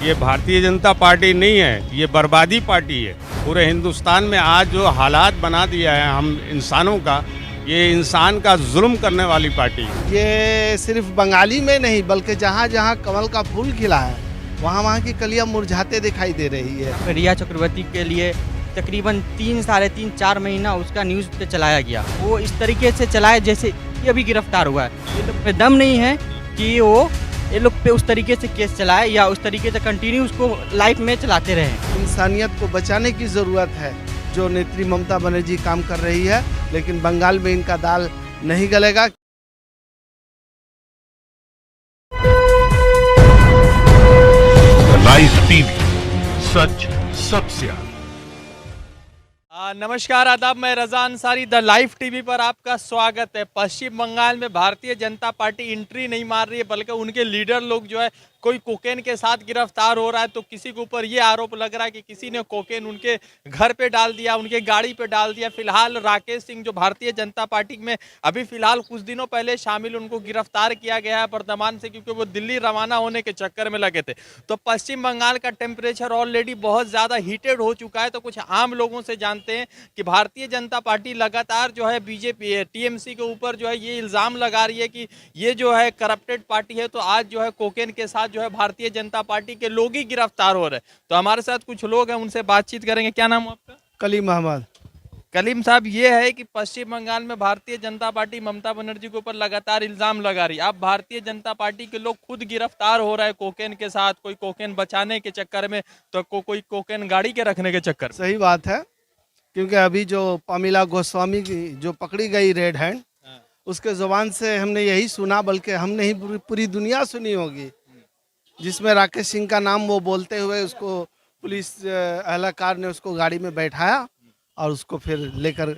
ये भारतीय जनता पार्टी नहीं है, ये बर्बादी पार्टी है। पूरे हिंदुस्तान में आज जो हालात बना दिया है हम इंसानों का, ये इंसान का जुल्म करने वाली पार्टी है। ये सिर्फ बंगाली में नहीं बल्कि जहाँ जहाँ कमल का फूल खिला है वहाँ वहाँ की कलियाँ मुरझाते दिखाई दे रही है। रिया चक्रवर्ती के लिए तकरीबन 3-3.5-4 महीना उसका न्यूज़ पे चलाया गया। वो इस तरीके से चलाया जैसे ये अभी गिरफ्तार हुआ है। ये लोग पे दम नहीं है कि वो ये लोग पे उस तरीके से केस चलाए या उस तरीके से कंटिन्यू उसको लाइफ में चलाते रहे। इंसानियत को बचाने की ज़रूरत है जो नेत्री ममता बनर्जी काम कर रही है, लेकिन बंगाल में इनका दाल नहीं गलेगा। लाइव टीवी, सच सबसे आगे। नमस्कार, आदाब। मैं रजा अंसारी द लाइव टीवी पर आपका स्वागत है। पश्चिम बंगाल में भारतीय जनता पार्टी एंट्री नहीं मार रही है, बल्कि उनके लीडर लोग जो है कोई कोकेन के साथ गिरफ्तार हो रहा है। तो किसी के ऊपर ये आरोप लग रहा है कि किसी ने कोकेन उनके घर पे डाल दिया, उनके गाड़ी पे डाल दिया। फिलहाल राकेश सिंह जो भारतीय जनता पार्टी में अभी फिलहाल कुछ दिनों पहले शामिल, उनको गिरफ्तार किया गया है वर्धमान से, क्योंकि वो दिल्ली रवाना होने के चक्कर में लगे थे। तो पश्चिम बंगाल का टेम्परेचर ऑलरेडी बहुत ज़्यादा हीटेड हो चुका है। तो कुछ आम लोगों से जानते हैं कि भारतीय जनता पार्टी लगातार जो है बीजेपी टीएमसी के ऊपर जो है ये इल्ज़ाम लगा रही है कि ये जो है करप्टेड पार्टी है। तो आज जो है कोकेन के साथ जो है भारतीय जनता पार्टी के लोग ही गिरफ्तार हो रहे हैं। तो हमारे साथ कुछ लोग हैं, उनसे बातचीत करेंगे। क्या नाम है आपका? कलीम अहमद। कलीम साहब, ये है कि पश्चिम बंगाल में भारतीय जनता पार्टी ममता बनर्जी के ऊपर लगातार इल्जाम लगा रही है। अब भारतीय जनता पार्टी के लोग खुद गिरफ्तार हो रहे हैं कोकेन के साथ, कोई कोकेन बचाने के चक्कर में, तो कोई कोकेन गाड़ी के रखने के चक्कर। सही बात है, क्योंकि अभी जो पमीला गोस्वामी की जो पकड़ी गई रेड हैंड, उसके जुबान से हमने यही सुना, बल्कि हम नहीं पूरी दुनिया सुनी होगी, जिसमें राकेश सिंह का नाम वो बोलते हुए उसको पुलिस एहलकार ने उसको गाड़ी में बैठाया और उसको फिर लेकर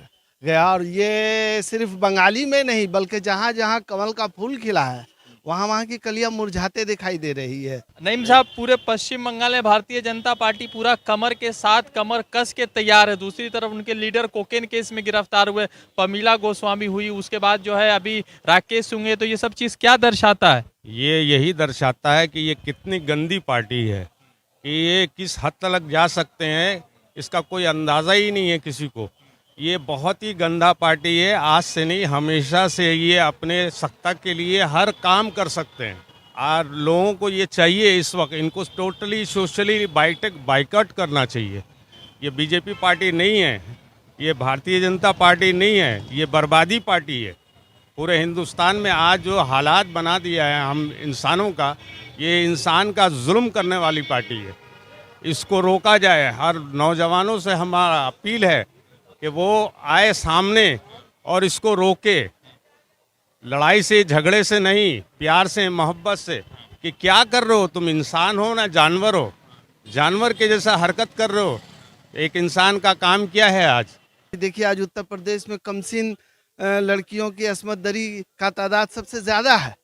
गया। और ये सिर्फ बंगाली में नहीं बल्कि जहाँ जहाँ कमल का फूल खिला है वहाँ वहाँ की कलियाँ मुरझाते दिखाई दे रही है। नईम साहब, पूरे पश्चिम बंगाल में भारतीय जनता पार्टी पूरा कमर के साथ कमर कस के तैयार है। दूसरी तरफ उनके लीडर कोकेन केस में गिरफ्तार हुए, पमीला गोस्वामी हुई, उसके बाद जो है अभी राकेश सिंह है। तो ये सब चीज़ क्या दर्शाता है? ये यही दर्शाता है कि ये कितनी गंदी पार्टी है, कि ये किस हद तक जा सकते हैं इसका कोई अंदाज़ा ही नहीं है किसी को। ये बहुत ही गंदा पार्टी है। आज से नहीं, हमेशा से ये अपने सत्ता के लिए हर काम कर सकते हैं। और लोगों को ये चाहिए इस वक्त, इनको टोटली सोशली बाइकआउट करना चाहिए। ये बीजेपी पार्टी नहीं है, ये भारतीय जनता पार्टी नहीं है, ये बर्बादी पार्टी है। पूरे हिंदुस्तान में आज जो हालात बना दिया है हम इंसानों का, ये इंसान का जुल्म करने वाली पार्टी है। इसको रोका जाए। हर नौजवानों से हमारा अपील है कि वो आए सामने और इसको रोके। लड़ाई से, झगड़े से नहीं, प्यार से, मोहब्बत से, कि क्या कर रहे हो तुम, इंसान हो ना जानवर हो, जानवर के जैसा हरकत कर रहे हो। एक इंसान का काम क्या है आज? देखिए, आज उत्तर प्रदेश में कमसिन लड़कियों की अस्मत दरी का तादाद सबसे ज़्यादा है,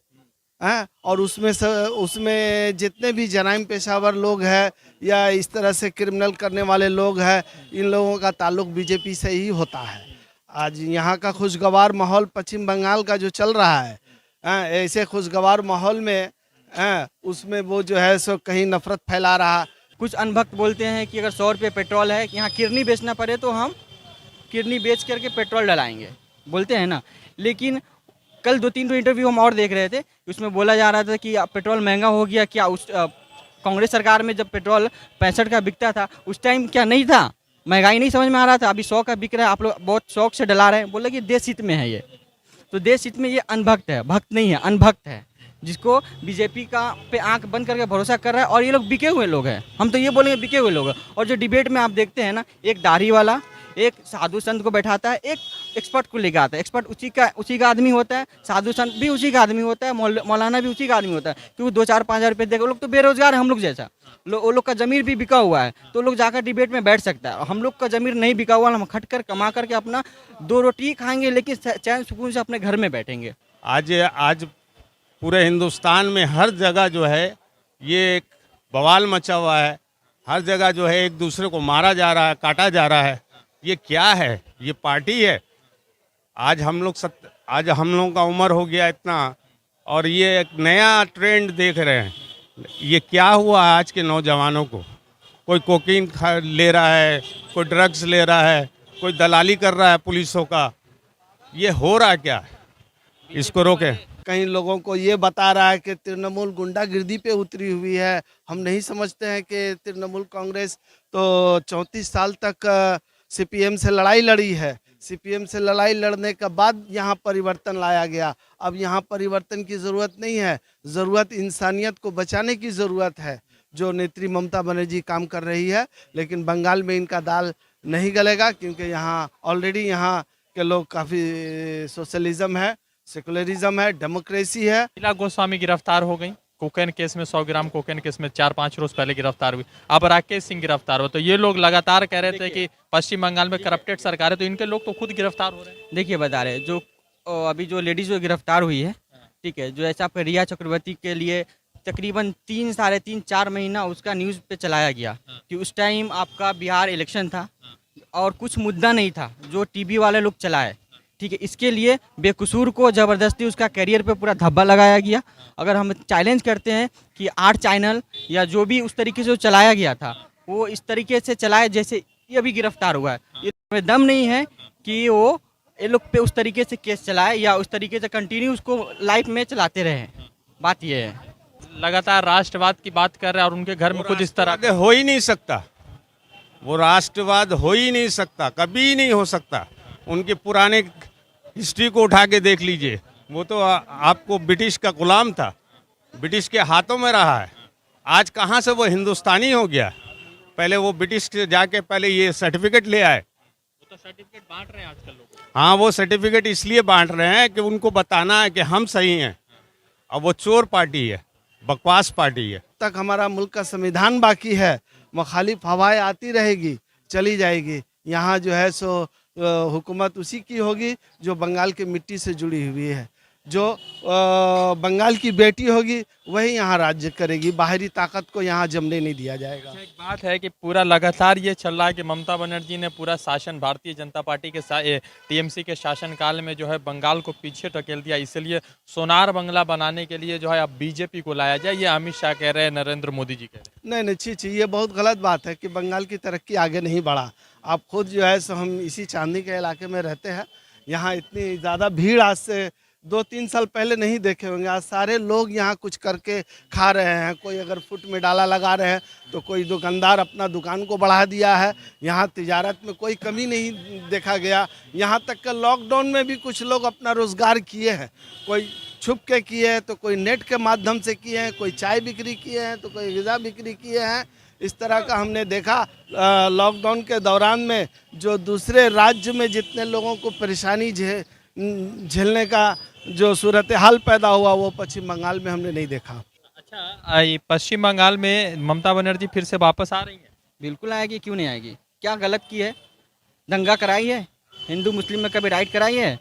और उसमें जितने भी जराइम पेशावर लोग हैं या इस तरह से क्रिमिनल करने वाले लोग हैं, इन लोगों का ताल्लुक बीजेपी से ही होता है। आज यहाँ का खुशगवार माहौल पश्चिम बंगाल का जो चल रहा है, ऐसे खुशगवार माहौल में उसमें वो जो है सो कहीं नफरत फैला रहा। कुछ अनभक्त बोलते हैं कि अगर 100 रुपये पेट्रोल है, कि यहाँ किडनी बेचना पड़े तो हम किडनी बेच करके पेट्रोल डलाएंगे, बोलते हैं ना। लेकिन कल 2-3 इंटरव्यू हम और देख रहे थे, उसमें बोला जा रहा था कि पेट्रोल महंगा हो गया। क्या उस कांग्रेस सरकार में जब पेट्रोल 65 का बिकता था उस टाइम क्या नहीं था? महंगाई नहीं समझ में आ रहा था? अभी 100 का बिक रहा है, आप लोग बहुत शौक से डला रहे हैं। बोला कि देश हित में है ये। तो देश हित में ये अनभक्त है, भक्त नहीं है, अनभक्त है, जिसको बीजेपी का पे आंख बंद करके भरोसा कर रहा है। और ये लोग बिके हुए लोग हैं, हम तो ये बोलेंगे बिके हुए लोग हैं। और जो डिबेट में आप देखते हैं ना, एक दाढ़ी वाला एक साधु संत को बैठाता है, एक एक्सपर्ट को लेकर आता है। एक्सपर्ट उसी का आदमी होता है, साधु संत भी उसी का आदमी होता है, मौलाना भी उसी का आदमी होता है। क्योंकि 2-4-5 हज़ार रुपये देगा। वो लोग तो बेरोजगार है हम लोग जैसा। वो लोग का ज़मीर भी बिका हुआ है, तो लोग जाकर डिबेट में बैठ सकता है। हम लोग का ज़मीर नहीं बिका हुआ, हम खट कर कमा करके अपना 2 रोटी खाएंगे, लेकिन चैन सुकून से अपने घर में बैठेंगे। आज पूरे हिंदुस्तान में हर जगह जो है ये एक बवाल मचा हुआ है। हर जगह जो है एक दूसरे को मारा जा रहा है, काटा जा रहा है। ये क्या है? ये पार्टी है? आज हम लोगों का उम्र हो गया इतना, और ये एक नया ट्रेंड देख रहे हैं। ये क्या हुआ आज के नौजवानों को? कोई कोकीन ले रहा है, कोई ड्रग्स ले रहा है, कोई दलाली कर रहा है पुलिसों का। ये हो रहा क्या है? इसको रोके। कई लोगों को ये बता रहा है कि तृणमूल गुंडागिर्दी पे उतरी हुई है। हम नहीं समझते हैं कि तृणमूल कांग्रेस तो 34 साल तक सीपीएम से लड़ाई लड़ी है। सीपीएम से लड़ाई लड़ने के बाद यहाँ परिवर्तन लाया गया। अब यहाँ परिवर्तन की ज़रूरत नहीं है, ज़रूरत इंसानियत को बचाने की ज़रूरत है, जो नेत्री ममता बनर्जी काम कर रही है। लेकिन बंगाल में इनका दाल नहीं गलेगा, क्योंकि यहाँ ऑलरेडी यहाँ के लोग काफ़ी सोशलिज्म है, सेकुलरिज्म है, डेमोक्रेसी है। शीला गोस्वामी गिरफ्तार हो गई कोकेन केस में, 100 ग्राम कोकेन केस में 4-5 रोज पहले गिरफ्तार हुई। अब राकेश सिंह गिरफ्तार हुआ। तो ये लोग लगातार कह रहे थे कि पश्चिम बंगाल में करप्टेड सरकार है, तो इनके लोग तो खुद गिरफ्तार हो रहे हैं। देखिए बता रहे जो अभी जो लेडीज जो गिरफ्तार हुई है, ठीक है, जो ऐसा आपका रिया चक्रवर्ती के लिए तकरीबन 3 साढ़े 3-4 महीना उसका न्यूज़ पे चलाया गया कि उस टाइम आपका बिहार इलेक्शन था और कुछ मुद्दा नहीं था जो टीवी वाले लोग चलाए, ठीक है। इसके लिए बेकसूर को ज़बरदस्ती उसका करियर पे पूरा धब्बा लगाया गया। अगर हम चैलेंज करते हैं कि 8 चैनल या जो भी उस तरीके से चलाया गया था वो इस तरीके से चलाए जैसे ये अभी गिरफ्तार हुआ है, ये दम नहीं है कि वो ये लोग पे उस तरीके से केस चलाए या उस तरीके से कंटिन्यू उसको लाइफ में चलाते रहे। बात ये है, लगातार राष्ट्रवाद की बात कर रहे हैं और उनके घर में खुद इस तरह राष्ट्रवाद हो ही नहीं सकता। वो राष्ट्रवाद हो ही नहीं सकता, कभी नहीं हो सकता। उनके पुराने हिस्ट्री को उठा के देख लीजिए। वो तो आपको ब्रिटिश का गुलाम था, ब्रिटिश के हाथों में रहा है। आज कहाँ से वो हिंदुस्तानी हो गया? पहले वो ब्रिटिश से जाके पहले ये सर्टिफिकेट ले आए। तो सर्टिफिकेट बांट रहे हैं आजकल लोग। हाँ, वो सर्टिफिकेट इसलिए बांट रहे हैं कि उनको बताना है कि हम सही हैं। अब वो चोर पार्टी है, बकवास पार्टी है। तक हमारा मुल्क का संविधान बाकी है, मुखालिफ हवाएं आती रहेगी, चली जाएगी। यहाँ जो है सो हुकूमत उसी की होगी जो बंगाल की मिट्टी से जुड़ी हुई है। जो बंगाल की बेटी होगी वही यहाँ राज्य करेगी। बाहरी ताकत को यहाँ जमने नहीं दिया जाएगा। एक बात है कि पूरा लगातार ये चल रहा है कि ममता बनर्जी ने पूरा शासन भारतीय जनता पार्टी के टीएमसी के शासनकाल में जो है बंगाल को पीछे ढकेल दिया, इसलिए सोनार बंगला बनाने के लिए जो है अब बीजेपी को लाया जाए। ये अमित शाह कह रहे हैं, नरेंद्र मोदी जी कह रहे हैं। नहीं, छी, ये बहुत गलत बात है कि बंगाल की तरक्की आगे नहीं बढ़ा। आप खुद जो है सो, हम इसी चांदी के इलाके में रहते हैं। यहाँ इतनी ज़्यादा भीड़ आज से 2-3 साल पहले नहीं देखे होंगे। आज सारे लोग यहाँ कुछ करके खा रहे हैं। कोई अगर फुट में डाला लगा रहे हैं तो कोई दुकानदार अपना दुकान को बढ़ा दिया है। यहाँ तिजारत में कोई कमी नहीं देखा गया। यहाँ तक कि लॉकडाउन में भी कुछ लोग अपना रोज़गार किए हैं। कोई छुप के किए हैं तो कोई नेट के माध्यम से किए हैं, कोई चाय बिक्री किए हैं तो कोई ग़िज़ा बिक्री किए हैं। इस तरह का हमने देखा लॉकडाउन के दौरान में जो दूसरे राज्य में जितने लोगों को परेशानी झेलने का जो सूरत हाल पैदा हुआ वो पश्चिम बंगाल में हमने नहीं देखा। अच्छा, ये पश्चिम बंगाल में ममता बनर्जी फिर से वापस आ रही है? बिल्कुल आएगी, क्यों नहीं आएगी। क्या गलत की है? दंगा कराई है, हिंदू मुस्लिम में कभी राइट कराई है?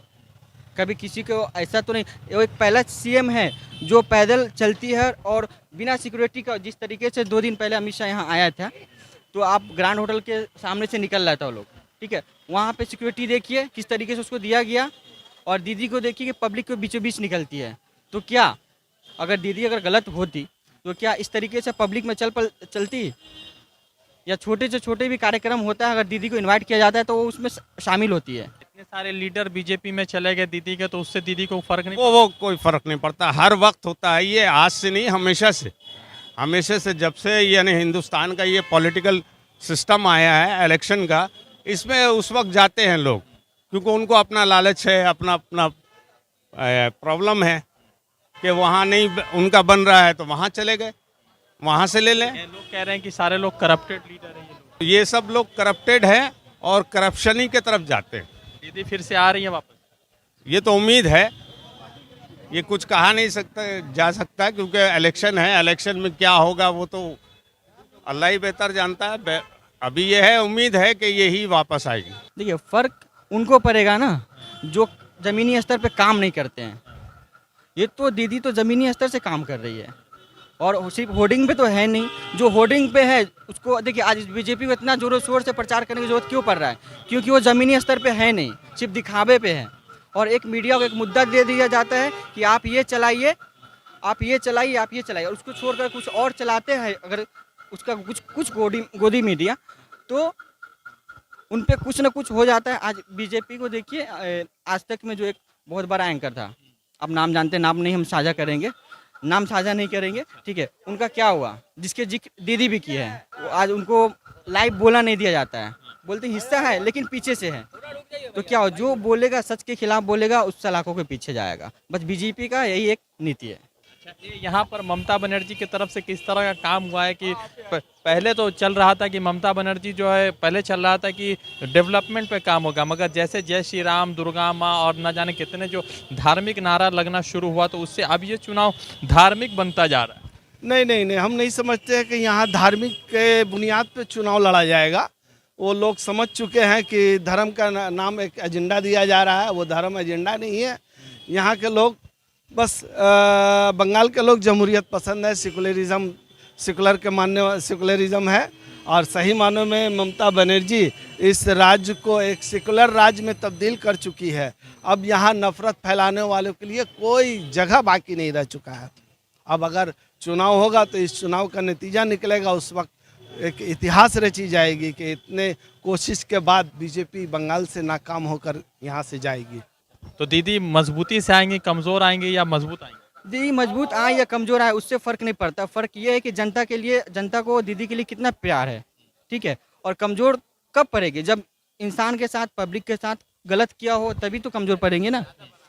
कभी किसी को ऐसा तो नहीं। वो एक पहला सीएम है जो पैदल चलती है और बिना सिक्योरिटी का। जिस तरीके से 2 दिन पहले अमित शाह यहाँ आया था तो आप ग्रैंड होटल के सामने से निकल रहा था वो लोग, ठीक है। वहाँ पे सिक्योरिटी देखिए किस तरीके से उसको दिया गया, और दीदी को देखिए कि पब्लिक के बीचों बीच निकलती है। तो क्या अगर दीदी अगर गलत होती तो क्या इस तरीके से पब्लिक में चलती? या छोटे से छोटे भी कार्यक्रम होता है, अगर दीदी को इनवाइट किया जाता है तो वो उसमें शामिल होती है। इतने सारे लीडर बीजेपी में चले गए दीदी के, तो उससे दीदी को फर्क नहीं वो कोई फर्क नहीं पड़ता। हर वक्त होता है ये, आज से नहीं, हमेशा से जब से यानी हिंदुस्तान का ये पॉलिटिकल सिस्टम आया है इलेक्शन का, इसमें उस वक्त जाते हैं लोग क्योंकि उनको अपना लालच है, अपना प्रॉब्लम है कि वहाँ नहीं उनका बन रहा है तो वहाँ चले गए, वहाँ से ले लें। लोग कह रहे हैं कि सारे लोग करप्टेड लीडर हैं ये सब लोग करप्टेड हैं और करप्शन ही के तरफ जाते हैं। दीदी फिर से आ रही है वापस? ये तो उम्मीद है, ये कुछ कहा नहीं जा सकता क्योंकि इलेक्शन है। इलेक्शन में क्या होगा वो तो अल्लाह ही बेहतर जानता है। अभी ये है, उम्मीद है कि यही वापस आएगी। देखिए फ़र्क उनको पड़ेगा ना जो ज़मीनी स्तर पे काम नहीं करते हैं। ये तो दीदी तो ज़मीनी स्तर से काम कर रही है और सिर्फ होर्डिंग पे तो है नहीं। जो होर्डिंग पे है उसको देखिए, आज बीजेपी को इतना जोरों शोर से प्रचार करने की जरूरत क्यों पड़ रहा है? क्योंकि वो ज़मीनी स्तर पे है नहीं, सिर्फ दिखावे पे है। और एक मीडिया को एक मुद्दा दे दिया जाता है कि आप ये चलाइए आप ये चलाइए, आप ये चलाइए, और उसको छोड़कर कुछ और चलाते हैं अगर उसका कुछ गोदी मीडिया, तो उन पे कुछ ना कुछ हो जाता है। आज बीजेपी को देखिए, आज तक में जो एक बहुत बड़ा एंकर था, अब नाम जानते हैं, नाम नहीं हम साझा करेंगे, नाम साझा नहीं करेंगे, ठीक है, उनका क्या हुआ, जिसके जिक्र दीदी भी किए हैं, वो आज उनको लाइव बोला नहीं दिया जाता है, बोलते हिस्सा है लेकिन पीछे से है। तो क्या हो, जो बोलेगा सच के खिलाफ बोलेगा उस सलाखों के पीछे जाएगा। बस बीजेपी का यही एक नीति है। ये यहाँ पर ममता बनर्जी की तरफ से किस तरह का काम हुआ है कि पहले तो चल रहा था कि ममता बनर्जी जो है, पहले चल रहा था कि डेवलपमेंट पे काम होगा, मगर जैसे जय श्री राम, दुर्गा माँ और न जाने कितने जो धार्मिक नारा लगना शुरू हुआ, तो उससे अब ये चुनाव धार्मिक बनता जा रहा है। नहीं नहीं नहीं, हम नहीं समझते हैं कि यहाँ धार्मिक के बुनियाद पे चुनाव लड़ा जाएगा। वो लोग समझ चुके हैं कि धर्म का नाम एक एजेंडा दिया जा रहा है, वो धर्म एजेंडा नहीं है। यहाँ के लोग बस बंगाल के लोग जमहूरियत पसंद है, सेकुलर के मानने सेकुलरिज्म है, और सही मानों में ममता बनर्जी इस राज्य को एक सेकुलर राज्य में तब्दील कर चुकी है। अब यहाँ नफरत फैलाने वालों के लिए कोई जगह बाकी नहीं रह चुका है। अब अगर चुनाव होगा तो इस चुनाव का नतीजा निकलेगा, उस वक्त एक इतिहास रची जाएगी कि इतने कोशिश के बाद बीजेपी बंगाल से नाकाम होकर यहाँ से जाएगी। तो दीदी मजबूती से आएंगी, कमजोर आएंगे या मजबूत आएंगे? दीदी मजबूत आए या कमजोर आए उससे फ़र्क नहीं पड़ता। फ़र्क ये है कि जनता के लिए, जनता को दीदी के लिए कितना प्यार है, ठीक है। और कमज़ोर कब पड़ेगी, जब इंसान के साथ, पब्लिक के साथ गलत किया हो, तभी तो कमज़ोर पड़ेंगे ना।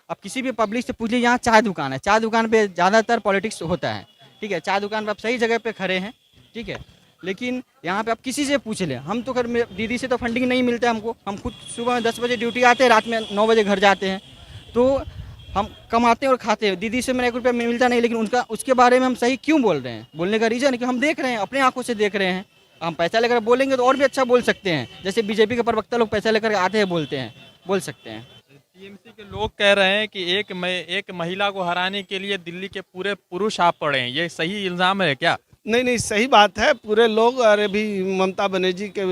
अब किसी भी पब्लिक से पूछ लीजिए, यहाँ चाय दुकान है, चाय दुकान पे ज़्यादातर पॉलिटिक्स होता है, ठीक है। चाय दुकान पे आप सही जगह पे खड़े हैं, ठीक है, लेकिन यहाँ पे आप किसी से पूछ लें, हम तो खैर दीदी से तो फंडिंग नहीं मिलता हमको, हम खुद सुबह 10 बजे ड्यूटी आते हैं, रात में 9 बजे घर जाते हैं, तो हम कमाते हैं और खाते हैं। दीदी से मेरा 1 रुपया मिलता नहीं, लेकिन उसके बारे में हम सही क्यों बोल रहे हैं? बोलने का रीज़न है कि हम देख रहे हैं, अपने आंखों से देख रहे हैं। हम पैसा लेकर बोलेंगे तो और भी अच्छा बोल सकते हैं, जैसे बीजेपी के प्रवक्ता लोग पैसा लेकर आते हैं, बोलते हैं, बोल सकते हैं। टीएमसी के लोग कह रहे हैं कि एक महिला को हराने के लिए दिल्ली के पूरे पुरुष आप पड़े हैं, ये सही इल्ज़ाम है क्या? नहीं नहीं, सही बात है। पूरे लोग अरे भी ममता बनर्जी के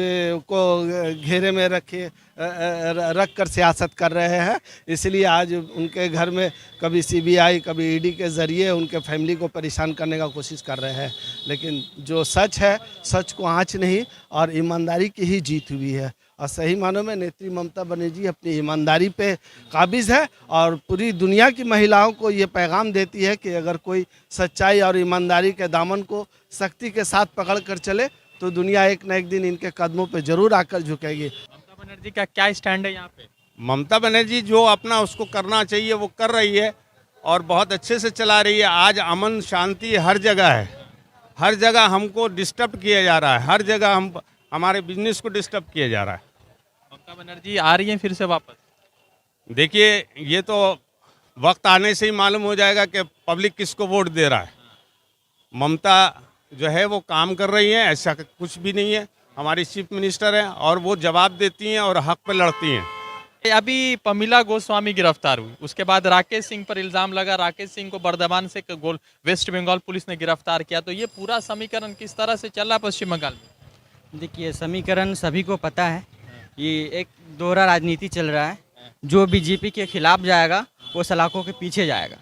को घेरे में रख कर सियासत कर रहे हैं, इसलिए आज उनके घर में कभी सीबीआई, कभी ईडी के ज़रिए उनके फैमिली को परेशान करने का कोशिश कर रहे हैं। लेकिन जो सच है, सच को आँच नहीं और ईमानदारी की ही जीत हुई है। और सही मानों में नेत्री ममता बनर्जी अपनी ईमानदारी पे काबिज़ है और पूरी दुनिया की महिलाओं को ये पैगाम देती है कि अगर कोई सच्चाई और ईमानदारी के दामन को सख्ती के साथ पकड़ कर चले तो दुनिया एक न एक दिन इनके कदमों पे जरूर आकर झुकेगी। ममता बनर्जी का क्या स्टैंड है यहाँ पे? ममता बनर्जी जो अपना उसको करना चाहिए वो कर रही है और बहुत अच्छे से चला रही है। आज अमन शांति हर जगह है, हर जगह हमको डिस्टर्ब किया जा रहा है, हर जगह हमारे बिजनेस को डिस्टर्ब किया जा रहा है। ममता बनर्जी आ रही हैं फिर से वापस? देखिए, ये तो वक्त आने से ही मालूम हो जाएगा कि पब्लिक किसको वोट दे रहा है। ममता जो है वो काम कर रही हैं, ऐसा कुछ भी नहीं है। हमारी चीफ मिनिस्टर हैं और वो जवाब देती हैं और हक पे लड़ती हैं। अभी पमीला गोस्वामी गिरफ्तार हुई, उसके बाद राकेश सिंह पर इल्ज़ाम लगा, राकेश सिंह को बर्दवान से वेस्ट बंगाल पुलिस ने गिरफ्तार किया। तो ये पूरा समीकरण किस तरह से चल रहा है पश्चिम बंगाल में? देखिए, समीकरण सभी को पता है, ये एक दोहरा राजनीति चल रहा है। जो बीजेपी के खिलाफ जाएगा वो सलाखों के पीछे जाएगा,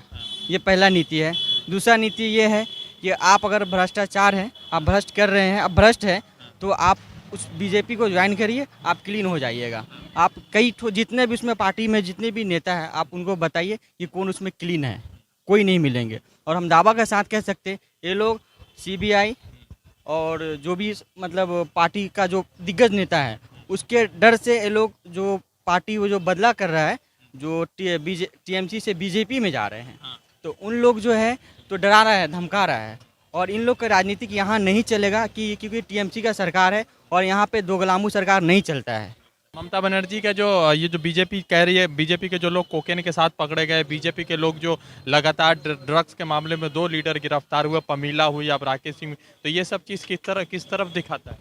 ये पहला नीति है। दूसरा नीति ये है कि आप अगर भ्रष्टाचार हैं, आप भ्रष्ट कर रहे हैं, आप भ्रष्ट हैं, तो आप उस बीजेपी को ज्वाइन करिए, आप क्लीन हो जाइएगा। आप जितने भी उसमें पार्टी में जितने भी नेता हैं, आप उनको बताइए कि कौन उसमें क्लीन है, कोई नहीं मिलेंगे। और हम दावा के साथ कह सकते हैं, ये लोग सीबीआई और जो भी मतलब पार्टी का जो दिग्गज नेता है उसके डर से ये लोग जो पार्टी वो जो बदला कर रहा है, जो टीएमसी से बीजेपी में जा रहे हैं, तो उन लोग जो है तो डरा रहा है, धमका रहा है। और इन लोग का राजनीतिक यहाँ नहीं चलेगा कि क्योंकि टीएमसी का सरकार है और यहाँ पे दोगलामू सरकार नहीं चलता है। ममता बनर्जी का जो ये जो बीजेपी कह रही है, बीजेपी के जो लोग कोकेन के साथ पकड़े गए, बीजेपी के लोग जो लगातार ड्रग्स के मामले में 2 लीडर गिरफ्तार हुए, पमीला हुई, अब राकेश सिंह, तो ये सब चीज़ किस तरफ दिखाता है?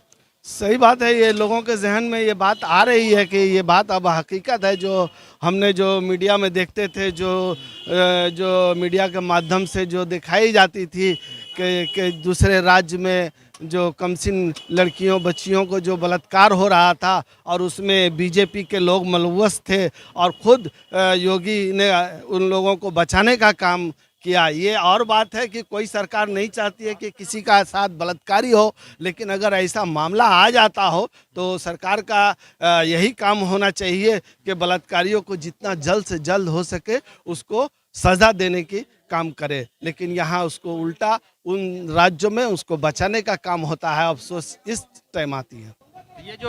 सही बात है, ये लोगों के जहन में ये बात आ रही है कि ये बात अब हकीकत है। जो हमने जो मीडिया में देखते थे, जो मीडिया के माध्यम से जो दिखाई जाती थी कि दूसरे राज्य में जो कमसिन लड़कियों बच्चियों को जो बलात्कार हो रहा था और उसमें बीजेपी के लोग मलवस थे और खुद योगी ने उन लोगों को बचाने का काम किया। ये और बात है कि कोई सरकार नहीं चाहती है कि किसी का साथ बलात्कारी हो, लेकिन अगर ऐसा मामला आ जाता हो तो सरकार का यही काम होना चाहिए कि बलात्कारियों को जितना जल्द से जल्द हो सके उसको सज़ा देने की काम करे। लेकिन यहाँ उसको उल्टा उन राज्यों में उसको बचाने का काम होता है। अफसोस इस टाइम आती है।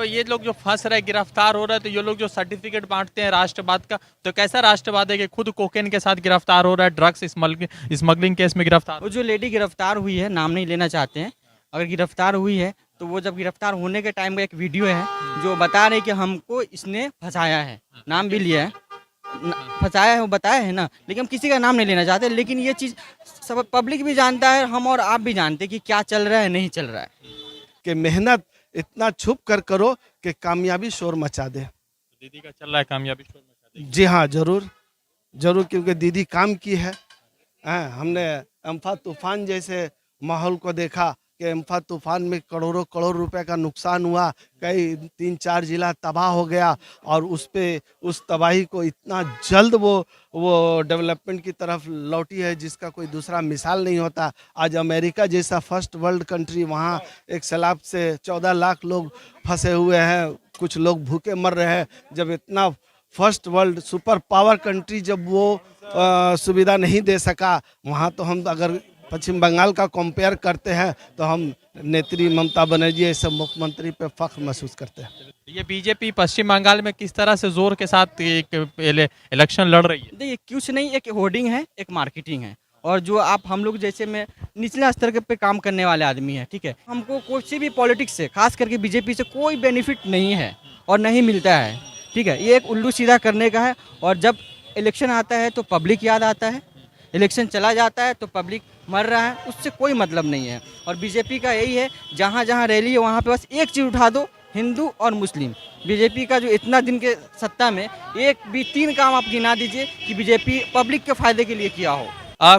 ये लोग जो फंस रहे, गिरफ्तार हो रहे, तो ये लोग जो सर्टिफिकेट बांटते हैं राष्ट्रवाद का, तो कैसा राष्ट्रवाद है कि खुद कोकेन के साथ गिरफ्तार हो रहा है, ड्रग्स स्मगलिंग केस में गिरफ्तार। वो जो लेडी गिरफ्तार हुई है, नाम नहीं लेना चाहते हैं, अगर गिरफ्तार हुई है तो वो जब गिरफ्तार होने के टाइम का एक वीडियो है जो बता रहे कि हमको इसने फंसाया है, नाम भी लिया है, फंसाया है वो बताया है ना, लेकिन हम किसी का नाम नहीं लेना चाहते। लेकिन ये चीज़ सब पब्लिक भी जानता है, हम और आप भी जानते हैं कि क्या चल रहा है नहीं चल रहा है। कि मेहनत इतना छुप कर करो कि कामयाबी शोर मचा दे। दीदी का चल रहा है कामयाबी शोर मचा देगी। जी हाँ, ज़रूर ज़रूर, क्योंकि दीदी काम की है। हमने अम्फा तूफान जैसे माहौल को देखा कि अम्फा तूफान में करोड़ों करोड़ रुपए का नुकसान हुआ, कई 3-4 जिला तबाह हो गया, और उस तबाही को इतना जल्द वो डेवलपमेंट की तरफ लौटी है जिसका कोई दूसरा मिसाल नहीं होता। आज अमेरिका जैसा फर्स्ट वर्ल्ड कंट्री, वहाँ एक सैलाब से 14 लाख लोग फंसे हुए हैं, कुछ लोग भूखे मर रहे हैं। जब इतना first world super power country जब वो सुविधा नहीं दे सका, वहाँ तो हम अगर पश्चिम बंगाल का कंपेयर करते हैं तो हम नेत्री ममता बनर्जी ऐसे मुख्यमंत्री पे फख्र महसूस करते हैं। ये बीजेपी पश्चिम बंगाल में किस तरह से जोर के साथ एक इलेक्शन लड़ रही है? देखिए, कुछ नहीं, एक होर्डिंग है, एक मार्केटिंग है, और जो आप हम लोग जैसे में निचले स्तर के पे काम करने वाले आदमी हैं, ठीक है, हमको कोई भी पॉलिटिक्स से, खास करके बीजेपी से कोई बेनिफिट नहीं है और नहीं मिलता है, ठीक है। ये एक उल्लू सीधा करने का है, और जब इलेक्शन आता है तो पब्लिक याद आता है, इलेक्शन चला जाता है तो पब्लिक मर रहा है, उससे कोई मतलब नहीं है। और बीजेपी का यही है, जहाँ जहाँ रैली है वहाँ पे बस एक चीज़ उठा दो, हिंदू और मुस्लिम। बीजेपी का जो इतना दिन के सत्ता में एक भी 3 काम आप गिना दीजिए कि बीजेपी पब्लिक के फायदे के लिए किया हो।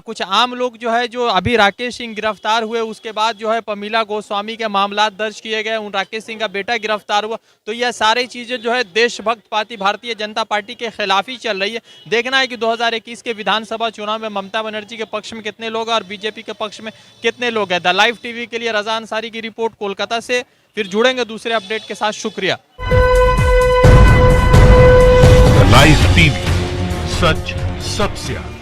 कुछ आम लोग जो है, जो अभी राकेश सिंह गिरफ्तार हुए उसके बाद जो है पमीला गोस्वामी के मामला दर्ज किए गए, उन राकेश सिंह का बेटा गिरफ्तार हुआ, तो यह सारी चीज़ें जो है देशभक्त पार्टी भारतीय जनता पार्टी के खिलाफ ही चल रही है। देखना है कि 2021 के विधानसभा चुनाव में ममता बनर्जी के पक्ष में कितने लोग और बीजेपी के पक्ष में कितने लोग हैं। द लाइव टीवी के लिए रजा अंसारी की रिपोर्ट कोलकाता से। फिर जुड़ेंगे दूसरे अपडेट के साथ। शुक्रिया। लाइव टीवी, सच सबसे आगे।